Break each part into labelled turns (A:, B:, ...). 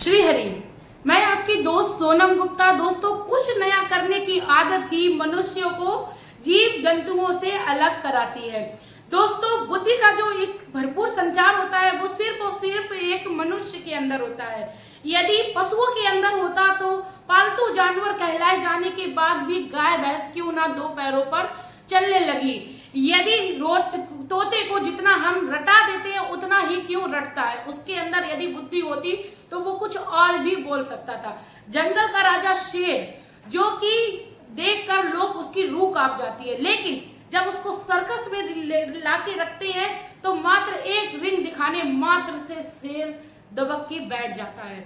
A: श्रीहरि। मैं आपकी दोस्त सोनम गुप्ता। दोस्तों, कुछ नया करने की आदत ही मनुष्यों को जीव जंतुओं से अलग कराती है। दोस्तों, बुद्धि का जो एक भरपूर संचार होता है वो सिर्फ और सिर्फ एक मनुष्य के अंदर होता है। यदि पशुओं के अंदर होता तो पालतू जानवर कहलाए जाने के बाद भी गाय भैंस क्यों ना दो पैरों पर चलने लगी। यदि तोते को जितना हम रटा देते हैं उतना ही क्यों रटता है। उसके अंदर यदि बुद्धि होती तो वो कुछ और भी बोल सकता था। जंगल का राजा शेर, जो कि देखकर लोग उसकी रूह कांप जाती है, लेकिन जब उसको सर्कस में लाके रखते हैं तो मात्र एक रिंग दिखाने मात्र से शेर दबक के बैठ जाता है।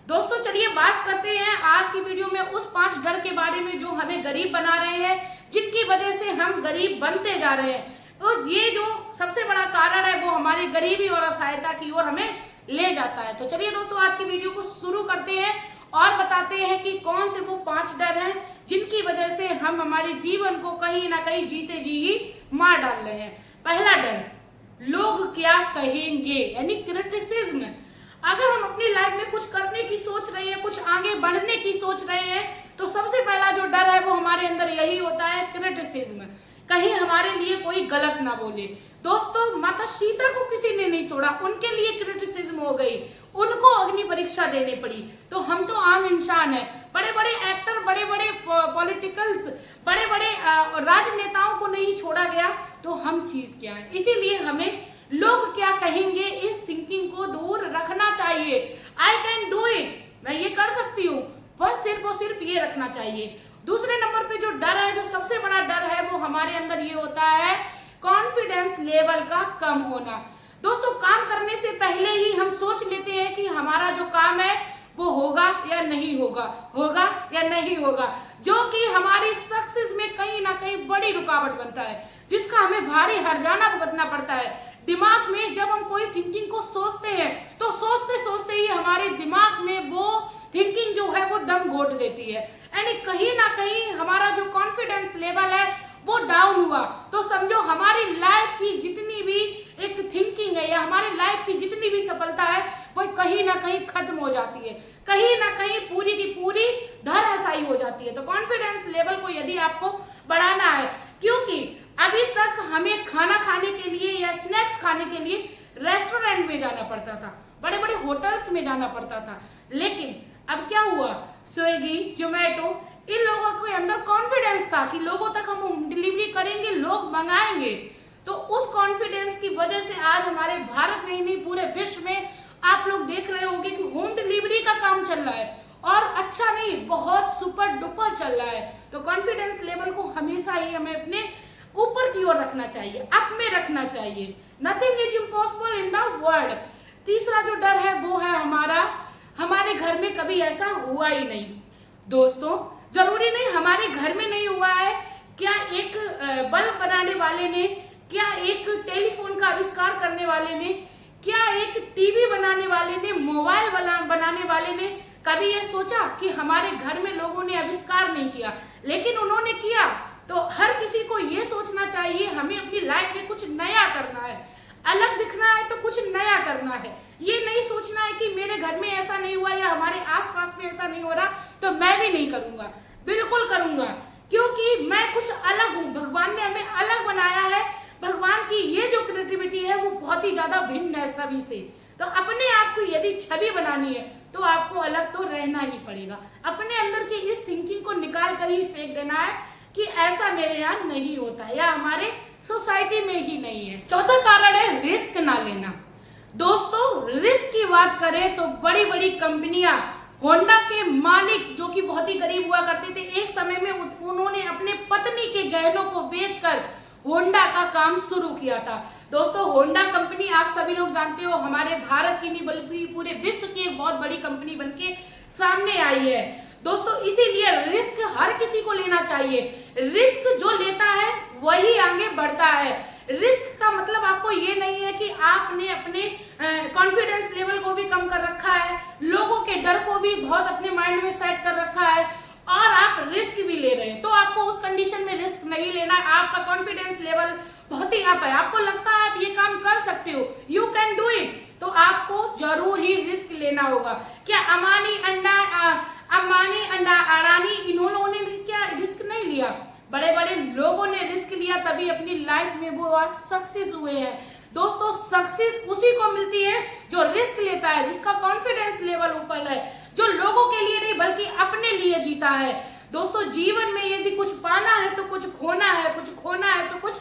A: दोस्तों, चलिए बात करते हैं आज की वीडियो में उस 5 डर के बारे में जो हमें गरीब बना रहे हैं, जिनकी वजह से हम गरीब बनते जा रहे हैं। तो ये जो सबसे बड़ा कारण है वो हमारी गरीबी और असहायता की ओर हमें ले जाता है। तो चलिए दोस्तों, आज की वीडियो को शुरू करते हैं और बताते हैं कि कौन से वो 5 डर हैं जिनकी वजह से हम हमारे जीवन को कहीं ना कहीं जीते जी ही मार डाल रहे हैं। पहला डर, लोग क्या कहेंगे, यानी क्रिटिसिज्म। अगर हम अपनी लाइफ में कुछ करने की सोच रहे हैं, कुछ आगे बढ़ने की सोच रहे हैं, तो सबसे पहला जो डर है वो हमारे अंदर यही होता है, क्रिटिसिज्म। कहीं हमारे लिए कोई गलत ना बोले। दोस्तों, माता सीता को किसी ने नहीं छोड़ा, उनके लिए क्रिटिसिज्म हो गई, उनको अग्नि परीक्षा देनी पड़ी। तो हम तो आम इंसान है। बड़े बड़े एक्टर, बड़े बड़े पॉलिटिकल्स, बड़े बड़े राजनेताओं को नहीं छोड़ा गया, तो हम चीज क्या है। इसीलिए हमें लोग क्या कहेंगे इस थिंकिंग को दूर रखना चाहिए। आई कैन डू इट, मैं ये कर सकती हूँ, बस सिर्फ और सिर्फ ये रखना चाहिए। दूसरे नंबर पे जो डर है, जो सबसे बड़ा डर है, वो हमारे अंदर ये होता है, कॉन्फिडेंस लेवल का कम होना। दोस्तों, काम करने से पहले ही हम सोच लेते हैं कि हमारा जो काम है वो होगा या नहीं होगा, होगा या नहीं होगा, जो कि हमारी सक्सेस में कहीं ना कहीं बड़ी रुकावट बनता है, जिसका हमें भारी हर्जाना भुगतना पड़ता है। दिमाग में जब हम कोई थिंकिंग को सोचते हैं तो सोचते सोचते ही हमारे दिमाग में वो थिंकिंग जो है वो दम घोट देती है, यानी कहीं ना कहीं हमारा जो कॉन्फिडेंस लेवल है वो डाउन हुआ। तो समझो हमारी लाइफ की जितनी भी एक थिंकिंग है या हमारी लाइफ की जितनी भी सफलता है वो कहीं ना कहीं खत्म हो जाती है, कहीं ना कहीं पूरी की पूरी धराशायी हो जाती है। तो कॉन्फिडेंस लेवल को यदि आपको बढ़ाना है, क्योंकि अभी तक हमें खाना खाने के लिए या स्नैक्स खाने के लिए रेस्टोरेंट में जाना पड़ता था, बड़े बड़े होटल्स में जाना पड़ता था, लेकिन अब क्या हुआ, स्विगी, जोमेटो, इन लोगों के अंदर कॉन्फिडेंस था कि लोगों तक हम होम डिलीवरी करेंगे, लोग मंगाएंगे। तो उस कॉन्फिडेंस की वजह से आज हमारे भारत में ही नहीं पूरे विश्व में आप लोग देख रहे होंगे कि होम डिलीवरी का काम चल रहा है, और अच्छा नहीं, बहुत सुपर डुपर चल रहा है। तो कॉन्फिडेंस लेवल को हमेशा ही हमें अपने ऊपर की ओर रखना चाहिए, अप में रखना चाहिए। Nothing is impossible in the world. तीसरा जो डर है वो है हमारे घर में कभी ऐसा हुआ ही नहीं। दोस्तों, जरूरी नहीं हमारे घर में नहीं हुआ है, क्या एक बल्ब बनाने वाले ने, क्या एक टेलीफोन का आविष्कार करने वाले ने, क्या एक टीवी बनाने वाले ने, मोबाइल बनाने वाले ने कभी ये सोचा कि हमारे घर में लोगों ने आविष्कार नहीं किया, लेकिन उन्होंने किया। तो हर किसी को ये सोचना चाहिए हमें अपनी लाइफ में कुछ नया करना है, अलग दिखना है तो कुछ नया करना है। ये नहीं सोचना है कि मेरे घर में ऐसा नहीं हुआ या हमारे आसपास में ऐसा नहीं हो रहा तो मैं भी नहीं करूंगा। बिल्कुल करूंगा, क्योंकि मैं कुछ अलग हूँ, भगवान ने हमें अलग बनाया है। भगवान की ये जो क्रिएटिविटी है वो बहुत ही ज्यादा भिन्न है सभी से। तो अपने आप को यदि छवि बनानी है तो आपको अलग तो रहना ही पड़ेगा। अपने अंदर की इस थिंकिंग को निकाल कर ही फेंक देना है कि ऐसा मेरे यहाँ नहीं होता या हमारे सोसाइटी में ही नहीं है। चौथा कारण है रिस्क ना लेना। दोस्तों, रिस्क की बात करें तो बड़ी बड़ी कंपनियां, होंडा के मालिक जो कि बहुत ही गरीब हुआ करते थे, एक समय में उन्होंने अपने पत्नी के गहनों को बेचकर होंडा का काम शुरू किया था। दोस्तों, होंडा कंपनी आप सभी लोग जानते हो हमारे भारत की नहीं बल्कि पूरे विश्व की एक बहुत बड़ी कंपनी बनके सामने आई है। दोस्तों, इसीलिए रिस्क हर किसी को लेना चाहिए। रिस्क जो लेता है वही आगे बढ़ता है। रिस्क का मतलब आपको ये नहीं है कि आपने अपने कॉन्फिडेंस लेवल को भी कम कर रखा है, लोगों के डर को भी बहुत अपने माइंड में सेट कर रखा है, और आप रिस्क भी ले रहे हैं, तो आपको उस कंडीशन में रिस्क नहीं लेना है। आपका कॉन्फिडेंस लेवल बहुत ही अप है, आपको लगता है आप ये काम कर सकते हो, यू कैन डू इट, तो आपको जरूर ही रिस्क लेना होगा। क्या अंबानी अडानी इन्होंने क्या रिस्क नहीं लिया? बड़े बड़े लोगों ने रिस्क लिया, तभी अपनी लाइफ में वो आज सक्सेस हुए हैं। दोस्तों, सक्सेस उसी को मिलती है जो रिस्क लेता है, जिसका कॉन्फिडेंस लेवल ऊपर है, जो लोगों के लिए नहीं बल्कि अपने लिए जीता है। दोस्तों, जीवन में यदि कुछ पाना है तो कुछ खोना है, कुछ खोना है तो कुछ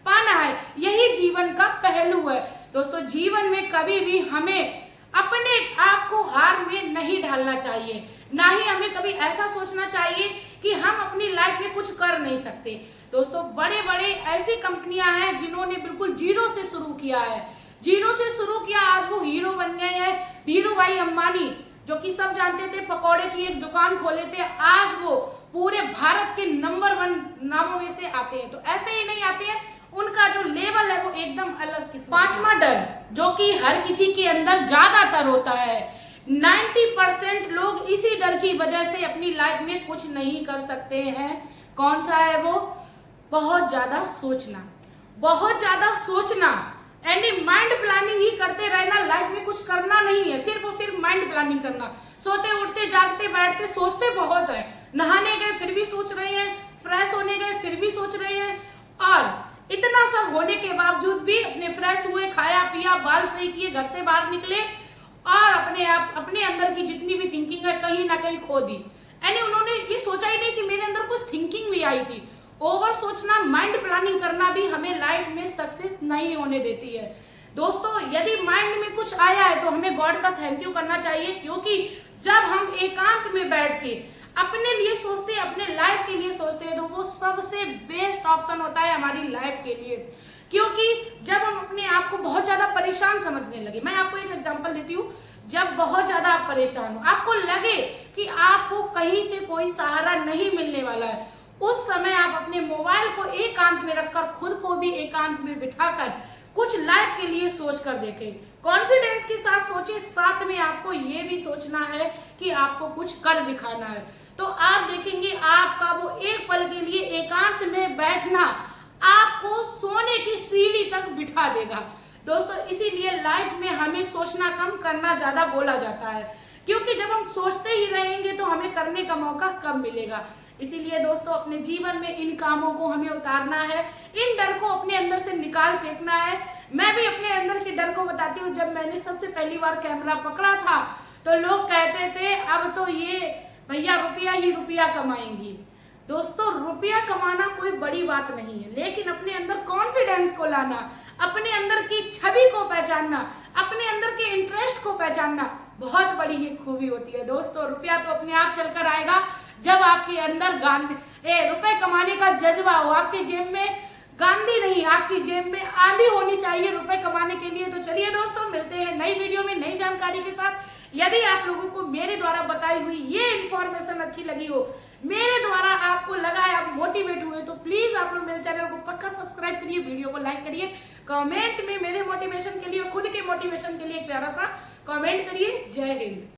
A: पाना है, यही जीवन का पहलू है। दोस्तों, जीवन में कभी भी हमें अपने आप को हार में नहीं डालना चाहिए, ना ही हमें कभी ऐसा सोचना चाहिए कि हम अपनी लाइफ में कुछ कर नहीं सकते। दोस्तों, बड़े बड़े ऐसी कंपनियां हैं जिन्होंने बिल्कुल जीरो से शुरू किया है, जीरो से शुरू किया, आज वो हीरो बन गए हैं। धीरू भाई अंबानी, जो कि सब जानते थे, पकौड़े की एक दुकान खोले थे, आज वो पूरे भारत के नंबर 1 नामों में से आते हैं। तो ऐसे ही नहीं आते हैं, उनका जो लेवल है वो एकदम अलग किस्म। पांचवा डर, जो कि हर किसी के अंदर ज्यादातर होता है, 90% लोग इसी डर की वजह से अपनी लाइफ में कुछ नहीं कर सकते हैं। कौन सा है वो? बहुत ज्यादा सोचना, बहुत ज्यादा सोचना, यानी माइंड प्लानिंग ही करते रहना। लाइफ में कुछ करना नहीं है, सिर्फ और सिर्फ माइंड प्लानिंग करना। सोते उठते जागते बैठते सोचते बहुत है, नहाने गए फिर भी सोच रहे हैं, फ्रेश होने गए फिर भी सोच रहे हैं, और इतना सब होने के बावजूद भी अपने फ्रेश हुए, खाया पिया, बाल सही किए, घर से बाहर निकले और अपने अंदर की जितनी भी थिंकिंग है कहीं ना कहीं खो दी। यानी उन्होंने ये सोचा ही नहीं कि मेरे अंदर कुछ थिंकिंग भी आई थी। ओवर सोचना, माइंड प्लानिंग करना भी हमें लाइफ में सक्सेस नहीं होने देती है। दोस्तों, यदि माइंड में कुछ आया है तो हमें गॉड का थैंक यू करना चाहिए, क्योंकि जब हम एकांत में बैठ के अपने लिए सोचते हैं, अपने लाइफ के लिए सोचते हैं, तो वो सबसे बेस्ट ऑप्शन होता है हमारी लाइफ के लिए। क्योंकि जब हम अपने आप को बहुत ज्यादा परेशान समझने लगे, मैं आपको एक एग्जांपल देती हूँ, जब बहुत ज्यादा आप परेशान हो, आपको लगे कि आपको कहीं से कोई सहारा नहीं मिलने वाला है, उस समय आप अपने मोबाइल को एकांत में रखकर, खुद को भी एकांत में बिठाकर कुछ लाइफ के लिए सोच कर देखें। कॉन्फिडेंस के साथ सोचे, साथ में आपको ये भी सोचना है कि आपको कुछ कर दिखाना है, तो आप देखेंगे आपका वो एक पल के लिए एकांत में बैठना आपको सोने की सीढ़ी तक बिठा देगा। दोस्तों, इसीलिए लाइफ में हमें सोचना कम करना ज्यादा बोला जाता है, क्योंकि जब हम सोचते ही रहेंगे तो हमें करने का मौका कम मिलेगा। इसीलिए दोस्तों, अपने जीवन में इन कामों को हमें उतारना है, इन डर को अपने अंदर से निकाल फेंकना है। मैं भी अपने अंदर के डर को बताती हूँ। जब मैंने सबसे पहली बार कैमरा पकड़ा था तो लोग कहते थे अब तो ये भैया रुपया ही रुपया कमाएंगी। दोस्तों, रुपया कमाना कोई बड़ी बात नहीं है, लेकिन अपने अंदर कॉन्फिडेंस को लाना, अपने अंदर की छवि को पहचानना, अपने अंदर के इंटरेस्ट को पहचानना बहुत बड़ी ही खूबी होती है। दोस्तों, रुपया तो अपने आप चलकर आएगा जब आपके अंदर रुपए कमाने का जज्बा हो। आपके जेब में गांधी नहीं, आपकी जेब में आंधी होनी चाहिए रुपए कमाने के लिए। तो चलिए दोस्तों, मिलते हैं नई वीडियो में नई जानकारी के साथ। यदि आप लोगों को मेरे द्वारा बताई हुई ये इन्फॉर्मेशन अच्छी लगी हो, मेरे द्वारा आपको लगा है, आप मोटिवेट हुए, तो प्लीज आप लोग मेरे चैनल को पक्का सब्सक्राइब करिए, वीडियो को लाइक करिए, कमेंट में मेरे मोटिवेशन के लिए, खुद के मोटिवेशन के लिए एक प्यारा सा कमेंट करिए। जय हिंद।